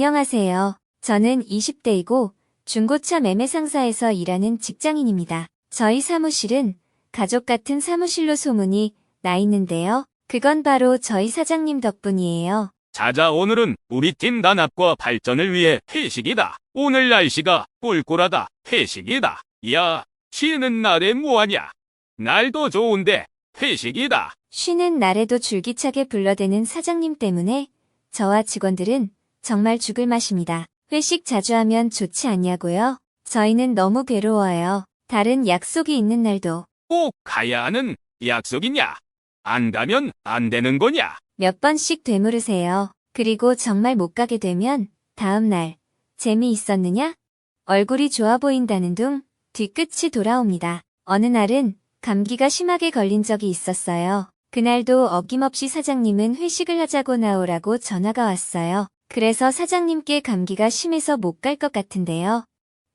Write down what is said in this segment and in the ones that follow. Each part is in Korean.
안녕하세요. 저는 20대이고 중고차 매매 상사에서 일하는 직장인입니다. 저희 사무실은 가족 같은 사무실로 소문이 나 있는데요. 그건 바로 저희 사장님 덕분이에요. 자자, 오늘은 우리 팀 단합과 발전을 위해 회식이다. 오늘 날씨가 꿀꿀하다. 회식이다. 야, 쉬는 날에 뭐하냐? 날도 좋은데 회식이다. 쉬는 날에도 줄기차게 불러대는 사장님 때문에 저와 직원들은 정말 죽을 맛입니다. 회식 자주 하면 좋지 않냐고요? 저희는 너무 괴로워요. 다른 약속이 있는 날도 꼭 가야 하는 약속이냐? 안 가면 안 되는 거냐? 몇 번씩 되물으세요. 그리고 정말 못 가게 되면 다음 날 재미있었느냐? 얼굴이 좋아 보인다는 둥 뒤끝이 돌아옵니다. 어느 날은 감기가 심하게 걸린 적이 있었어요. 그날도 어김없이 사장님은 회식을 하자고 나오라고 전화가 왔어요. 그래서 사장님께 감기가 심해서 못 갈 것 같은데요.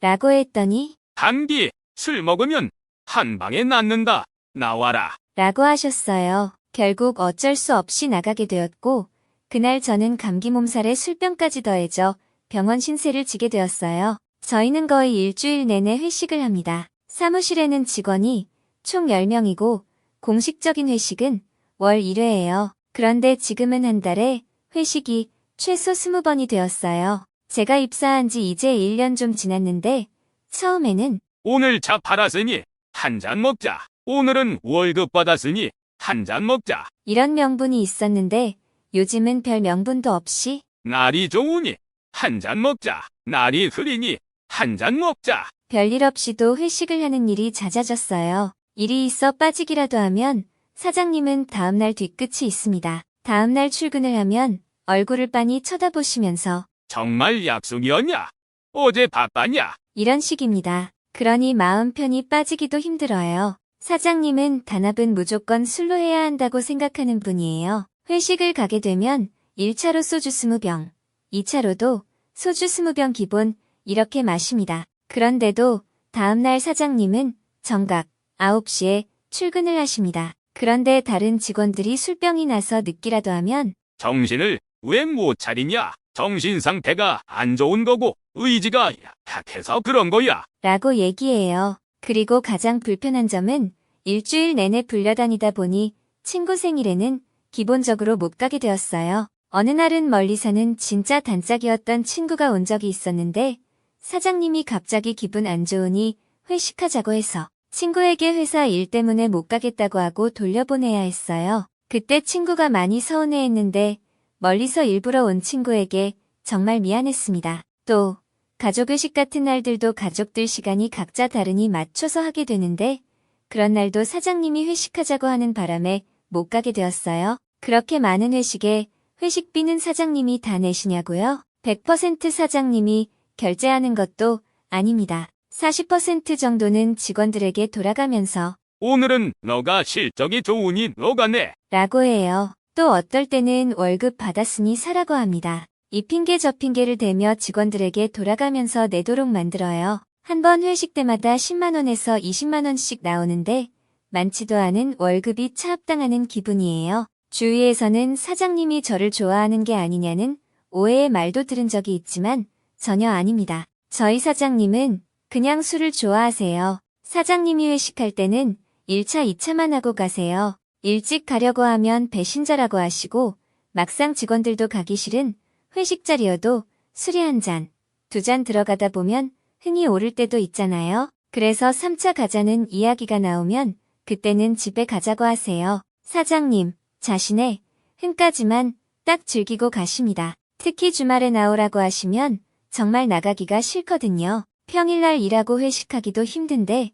라고 했더니 감기, 술 먹으면 한 방에 낫는다. 나와라. 라고 하셨어요. 결국 어쩔 수 없이 나가게 되었고 그날 저는 감기 몸살에 술병까지 더해져 병원 신세를 지게 되었어요. 저희는 거의 일주일 내내 회식을 합니다. 사무실에는 직원이 총 10명이고 공식적인 회식은 월 1회예요. 그런데 지금은 한 달에 회식이 최소 20번이 되었어요. 제가 입사한 지 이제 1년 좀 지났는데 처음에는 오늘 차 팔았으니 한 잔 먹자. 오늘은 월급 받았으니 한 잔 먹자. 이런 명분이 있었는데 요즘은 별 명분도 없이 날이 좋으니 한 잔 먹자. 날이 흐리니 한 잔 먹자. 별일 없이도 회식을 하는 일이 잦아졌어요. 일이 있어 빠지기라도 하면 사장님은 다음날 뒤끝이 있습니다. 다음날 출근을 하면 얼굴을 빤히 쳐다보시면서 정말 약속이었냐? 어제 바빴냐? 이런 식입니다. 그러니 마음 편히 빠지기도 힘들어요. 사장님은 단합은 무조건 술로 해야 한다고 생각하는 분이에요. 회식을 가게 되면 1차로 소주 20병, 2차로도 소주 20병 기본 이렇게 마십니다. 그런데도 다음날 사장님은 정각 9시에 출근을 하십니다. 그런데 다른 직원들이 술병이 나서 늦기라도 하면 정신을 왜 못 차리냐? 정신 상태가 안 좋은 거고 의지가 약해서 그런 거야. 라고 얘기해요. 그리고 가장 불편한 점은 일주일 내내 불려다니다 보니 친구 생일에는 기본적으로 못 가게 되었어요. 어느 날은 멀리 사는 진짜 단짝이었던 친구가 온 적이 있었는데 사장님이 갑자기 기분 안 좋으니 회식하자고 해서 친구에게 회사 일 때문에 못 가겠다고 하고 돌려보내야 했어요. 그때 친구가 많이 서운해했는데 멀리서 일부러 온 친구에게 정말 미안했습니다. 또 가족 회식 같은 날들도 가족들 시간이 각자 다르니 맞춰서 하게 되는데 그런 날도 사장님이 회식하자고 하는 바람에 못 가게 되었어요. 그렇게 많은 회식에 회식비는 사장님이 다 내시냐고요? 100% 사장님이 결제하는 것도 아닙니다. 40% 정도는 직원들에게 돌아가면서 오늘은 너가 실적이 좋으니 너가 내. 라고 해요. 또 어떨 때는 월급 받았으니 사라고 합니다. 이 핑계 저 핑계를 대며 직원들에게 돌아가면서 내도록 만들어요. 한 번 회식 때마다 10만원에서 20만원씩 나오는데 많지도 않은 월급이 차압당하는 기분이에요. 주위에서는 사장님이 저를 좋아하는 게 아니냐는 오해의 말도 들은 적이 있지만 전혀 아닙니다. 저희 사장님은 그냥 술을 좋아하세요. 사장님이 회식할 때는 1차, 2차만 하고 가세요. 일찍 가려고 하면 배신자라고 하시고 막상 직원들도 가기 싫은 회식 자리여도 술이 한 잔, 2잔 들어가다 보면 흥이 오를 때도 있잖아요. 그래서 3차 가자는 이야기가 나오면 그때는 집에 가자고 하세요. 사장님, 자신의 흥까지만 딱 즐기고 가십니다. 특히 주말에 나오라고 하시면 정말 나가기가 싫거든요. 평일날 일하고 회식하기도 힘든데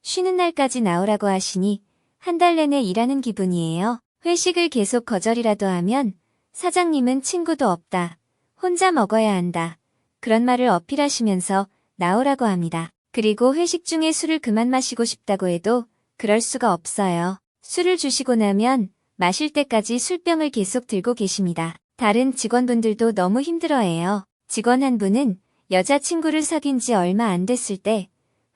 쉬는 날까지 나오라고 하시니 한 달 내내 일하는 기분이에요. 회식을 계속 거절이라도 하면 사장님은 친구도 없다. 혼자 먹어야 한다. 그런 말을 어필하시면서 나오라고 합니다. 그리고 회식 중에 술을 그만 마시고 싶다고 해도 그럴 수가 없어요. 술을 주시고 나면 마실 때까지 술병을 계속 들고 계십니다. 다른 직원분들도 너무 힘들어해요. 직원 한 분은 여자친구를 사귄 지 얼마 안 됐을 때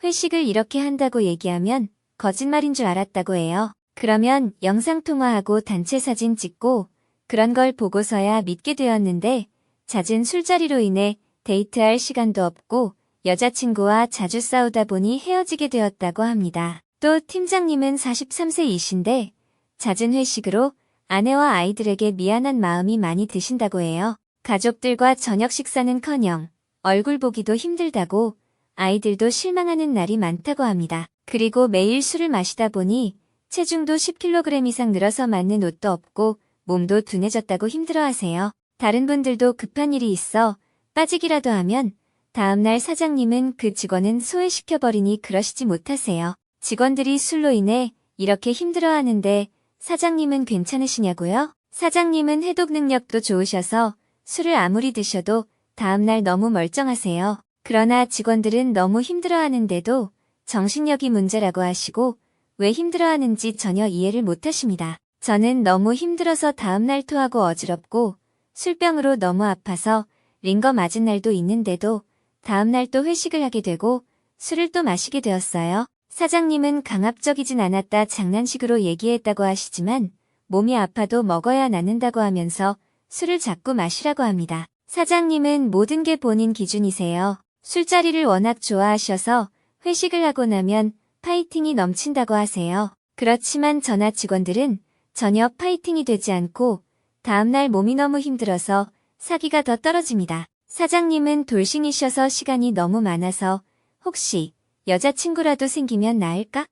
회식을 이렇게 한다고 얘기하면 거짓말인 줄 알았다고 해요. 그러면 영상통화하고 단체 사진 찍고 그런 걸 보고서야 믿게 되었는데 잦은 술자리로 인해 데이트할 시간도 없고 여자친구와 자주 싸우다 보니 헤어지게 되었다고 합니다. 또 팀장님은 43세이신데 잦은 회식으로 아내와 아이들에게 미안한 마음이 많이 드신다고 해요. 가족들과 저녁 식사는커녕 얼굴 보기도 힘들다고 아이들도 실망하는 날이 많다고 합니다. 그리고 매일 술을 마시다 보니 체중도 10kg 이상 늘어서 맞는 옷도 없고 몸도 둔해졌다고 힘들어하세요. 다른 분들도 급한 일이 있어 빠지기라도 하면 다음날 사장님은 그 직원은 소외시켜버리니 그러시지 못하세요. 직원들이 술로 인해 이렇게 힘들어하는데 사장님은 괜찮으시냐고요? 사장님은 해독 능력도 좋으셔서 술을 아무리 드셔도 다음날 너무 멀쩡하세요. 그러나 직원들은 너무 힘들어하는데도 정신력이 문제라고 하시고 왜 힘들어하는지 전혀 이해를 못하십니다. 저는 너무 힘들어서 다음날 토하고 어지럽고 술병으로 너무 아파서 링거 맞은 날도 있는데도 다음날 또 회식을 하게 되고 술을 또 마시게 되었어요. 사장님은 강압적이진 않았다 장난식으로 얘기했다고 하시지만 몸이 아파도 먹어야 낫는다고 하면서 술을 자꾸 마시라고 합니다. 사장님은 모든 게 본인 기준이세요. 술자리를 워낙 좋아하셔서 회식을 하고 나면 파이팅이 넘친다고 하세요. 그렇지만 저나 직원들은 전혀 파이팅이 되지 않고 다음날 몸이 너무 힘들어서 사기가 더 떨어집니다. 사장님은 돌싱이셔서 시간이 너무 많아서 혹시 여자친구라도 생기면 나을까?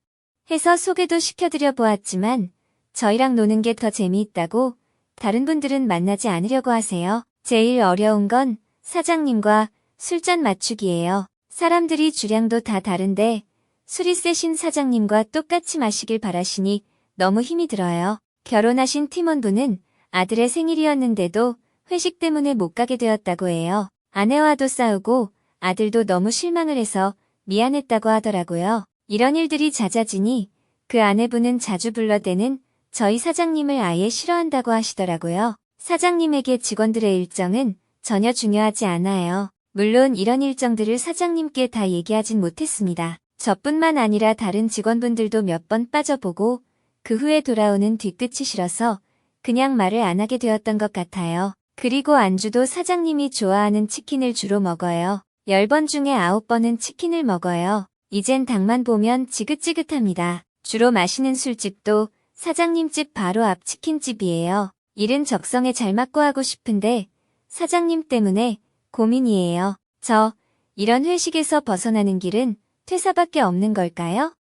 해서 소개도 시켜드려 보았지만 저희랑 노는 게 더 재미있다고 다른 분들은 만나지 않으려고 하세요. 제일 어려운 건 사장님과 술잔 맞추기예요. 사람들이 주량도 다 다른데 술이 세신 사장님과 똑같이 마시길 바라시니 너무 힘이 들어요. 결혼하신 팀원분은 아들의 생일이었는데도 회식 때문에 못 가게 되었다고 해요. 아내와도 싸우고 아들도 너무 실망을 해서 미안했다고 하더라고요. 이런 일들이 잦아지니 그 아내분은 자주 불러대는 저희 사장님을 아예 싫어한다고 하시더라고요. 사장님에게 직원들의 일정은 전혀 중요하지 않아요. 물론 이런 일정들을 사장님께 다 얘기하진 못했습니다. 저뿐만 아니라 다른 직원분들도 몇 번 빠져보고 그 후에 돌아오는 뒤끝이 싫어서 그냥 말을 안 하게 되었던 것 같아요. 그리고 안주도 사장님이 좋아하는 치킨을 주로 먹어요. 10번 중에 9번은 치킨을 먹어요. 이젠 닭만 보면 지긋지긋합니다. 주로 마시는 술집도 사장님 집 바로 앞 치킨집이에요. 일은 적성에 잘 맞고 하고 싶은데 사장님 때문에 고민이에요. 이런 회식에서 벗어나는 길은 퇴사밖에 없는 걸까요?